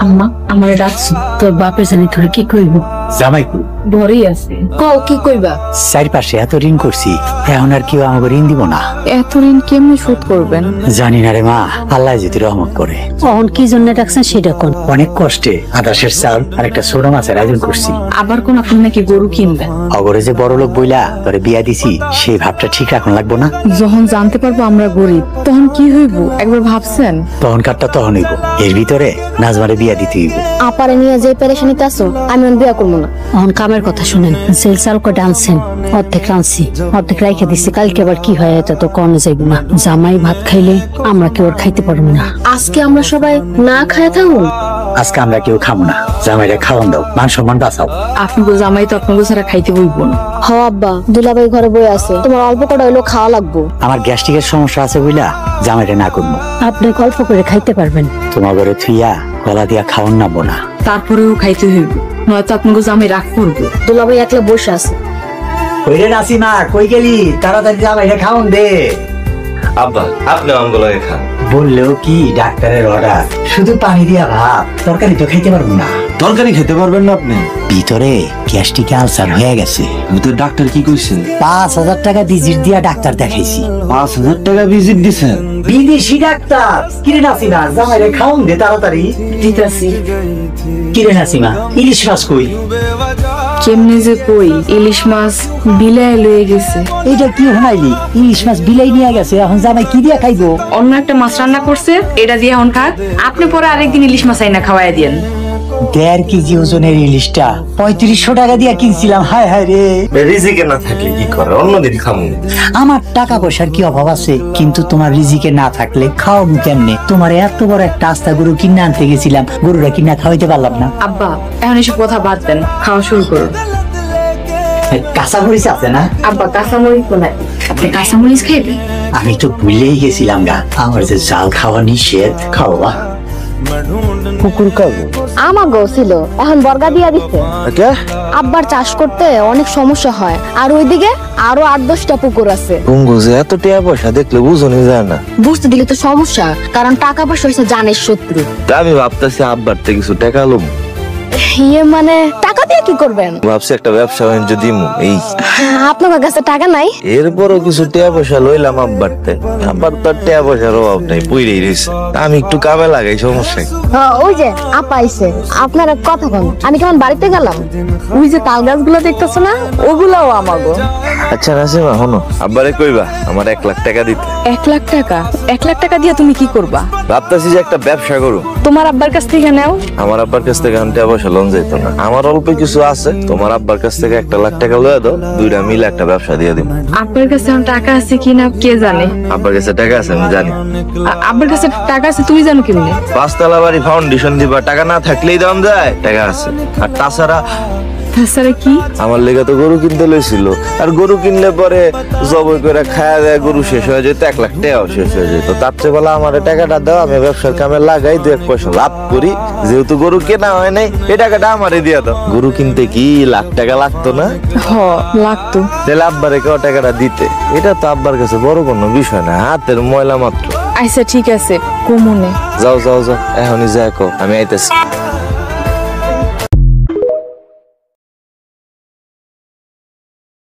আম্মা আমারে ডাকছো। তোর বাপের জানি তোরে কি কইব? জামাই ঘরেই আছে। কও কি কইবা? চারিপাশে এত ঋণ করছি, এখন আর কেউ আমাকে ঋণ দিব না। এত ঋণ কেমনে শোধ করবেন? জানি না রে মা, আল্লাহ যদি রহমত করে। কখন কি জন্য ডাকছেন সেটা কোন? অনেক কষ্টে আদাসের চাল আর একটা ছোট মাছের আয়োজন করছি। আবার কোন আপনি নাকি গরু কিনবেন? অগরে যে বড় লোক বইলা তোরে বিয়া দিছি, সেই ভাবটা ঠিক রাখুন লাগবো না? যখন জানতে পারবো আমরা গরিব তখন কি হইব একবার ভাবছেন? তখন কারটা তখন হইব। এর ভিতরে নাজমারে বিয়া দিতে হইব। আপারে নিয়ে যে পেরেশানিতে আছো আমি বিয়া করবো না। এখন কামের কথা শুনেন। সেল চাল করে আনছেন, অর্ধেক রাঁধছি, অর্ধেক রাইখে দিচ্ছি। কালকে আবার কি হয় এটা তো কনে যাইব না। জামাই ভাত খাইলে আমরা কেউ আর খাইতে পারবো না। আজকে আমরা সবাই না খায় থাকুন। আজকে আমরা কেউ খাবো না। জামাইরে খাওয়ান দাও, মান সম্মান বাঁচাও। আপনাকে জামাই তো আপনাকে ছাড়া খাইতে বইব না। হ আব্বা, দুলাভাই ঘরে বই আছে, তোমার অল্প কটা হইলো খাওয়া লাগবো। আমার গ্যাস্ট্রিকের সমস্যা আছে বুঝলা, জামাইরে না করবো। আপনি গল্প করে খাইতে পারবেন। তোমার ঘরে থুইয়া গলা দিয়া খাওয়ান নাবো না। তারপরেও খাইতে হইব, নয়তো আপনাকে জামাই রাগ করবো। দুলাভাই একলা বসে আছে। কইরে নাসিমা, কই গেলি? তাড়াতাড়ি জামাইরে খাওয়ান দে। আব্বা আপনি আমগুলোকে খান। বললেও কি ডাক্তারের অর্ডার, শুধু পানি দিয়া ভাত, তরকারি তো খাইতে পারবো না। তরকারি খেতে পারবেন না আপনি? ভিতরে গ্যাস্ট্রিক আলসার হয়ে গেছে। ডাক্তার কি কইছে? 5,000 টাকা ভিজিট দিয়া ডাক্তার দেখাইছি। 5,000 টাকা ভিজিট দিছেন? বিদেশি ডাক্তার। কিরে নাসিমা, জামাইরে খাওয়ান দে তাড়াতাড়ি। দিতাছি। কিরে নাসিমা, ইলিশ মাছ কই? কেমনে যে কই, ইলিশ মাছ বিলায় লয়ে গেছে। এইটা কি হনাইলি? ইলিশ মাছ বিলাই নিয়ে গেছে, এখন জামাই কি দিয়া খাইবো? অন্য একটা মাছ রান্না করছে, এটা দিয়ে এখন খাক। আপনি পরে আরেকদিন ইলিশ মাছ আইনা খাওয়াই দিয়েন। 1.5 কেজি ওজনের ইলিশটা 3500 টাকা দিয়া কিনছিলাম। হায় হায় রে। রিজিকে না থাকলে কি করে, অন্যদিন খামু। আমার টাকা পয়সার কি অভাব আছে, কিন্তু তোমার রিজিকে না থাকলে খাওয়াবো কেমনে? তোমার এত বড় একটা আস্তা গরু কিনে আনতে গেছিলাম, গরুটা কিনা খাওয়াইতে পারলাম না। আব্বা এখন এসব কথা বাদ দেন, খাওয়া শুরু করুন। কাঁচা মরিচ আছে না? আব্বা কাঁচামরিচ তো নাই, আপনি কাঁচামরিচ খাইবেন? আমি তো ভুলেই গেছিলাম গা, আমার যে জাল খাওয়া নিষেধ। খাওয়া কুকুর কাবু আমার গো ছিল, এখন বর্গা দিয়া দিচ্ছে। আব্বার চাষ করতে অনেক সমস্যা হয়, আর ওইদিকে আরো 8-10টা পুকুর আছে। পুঙ্গুজে এত টাকা পয়সা দেখলে বুঝনি যায় না। বুঝতে দিলে তো সমস্যা, কারণ টাকা পয়সা হয়েছে জানের শত্রু। তা আমি ভাবতেছি আব্বার থেকে কিছু টাকা লম। ইয়ে মানে টাকা দিয়ে কি করবেন? ভাবছি একটা ব্যবসা বাণিজ্য দিমু। এই আপনার কাছে টাকা নাই? এরপরও কিছু টাকা পয়সা লইলাম আব্বারতে। আব্বার তো টাকা পয়সার অভাব নাই, পইরেই রয়েছে। আমি একটু কামে লাগাই, সমস্যা। ওই যে আপা আইছে, আপনার এক কথা বল। আমি কেমন বাড়িতে গেলাম, ওই যে তাল গাছগুলো দেখতেছো না, ওগুলাও আমাগো। আচ্ছা নাসিমা শোনো, আব্বারে কইবা আমার 1 লাখ টাকা দিতে। 1 লাখ টাকা? 1 লাখ টাকা দিয়ে তুমি কি করবা? ভাবতেছি যে একটা ব্যবসা করু। তোমার আব্বার কাছ থেকে নাও। আমার আব্বার কাছ থেকে টাকা পয়সা লোন যেত না। আমার অল্প কিছু আছে, তোমার আব্বার কাছ থেকে 1 লাখ টাকা লয়ে দাও, দুইটা মিলে একটা ব্যবসা দিয়ে দিব। আব্বার কাছে এখন টাকা আছে কিনা কে জানে? আব্বার কাছে টাকা আছে আমি জানি। আব্বার কাছে টাকা আছে তুমি জানো কেমনে? 5 তলা বাড়ি ফাউন্ডেশন দিবা, টাকা না থাকলেই দাম যায়। টাকা আছে। আর তাছাড়া কি আমার লেগে তো গরু কিনতে লইছিল, আর গরু কিনলে পরে জবাই করে খায়া দেয়, গরু শেষ হয়ে যেত, 1 লাখ টাকাও শেষ হয়ে যেত। তার চেয়ে বলা আমার টাকাটা দাও, আমি ব্যবসার কামে লাগাই, 2-1 পয়সা লাভ করি। যেহেতু গরু কেনা হয় নাই, এই টাকাটা আমারে দিয়ে দাও। গরু কিনতে কি লাখ টাকা লাগতো না? লাগতো। তাহলে আব্বারে কেউ টাকাটা দিতে, এটা তো আব্বার কাছে বড় কোনো বিষয় না, হাতের ময়লা মাত্র। আচ্ছা ঠিক আছে, কোমনে যাও যাও যাও, এখনই যাই, আমি আইতেছি।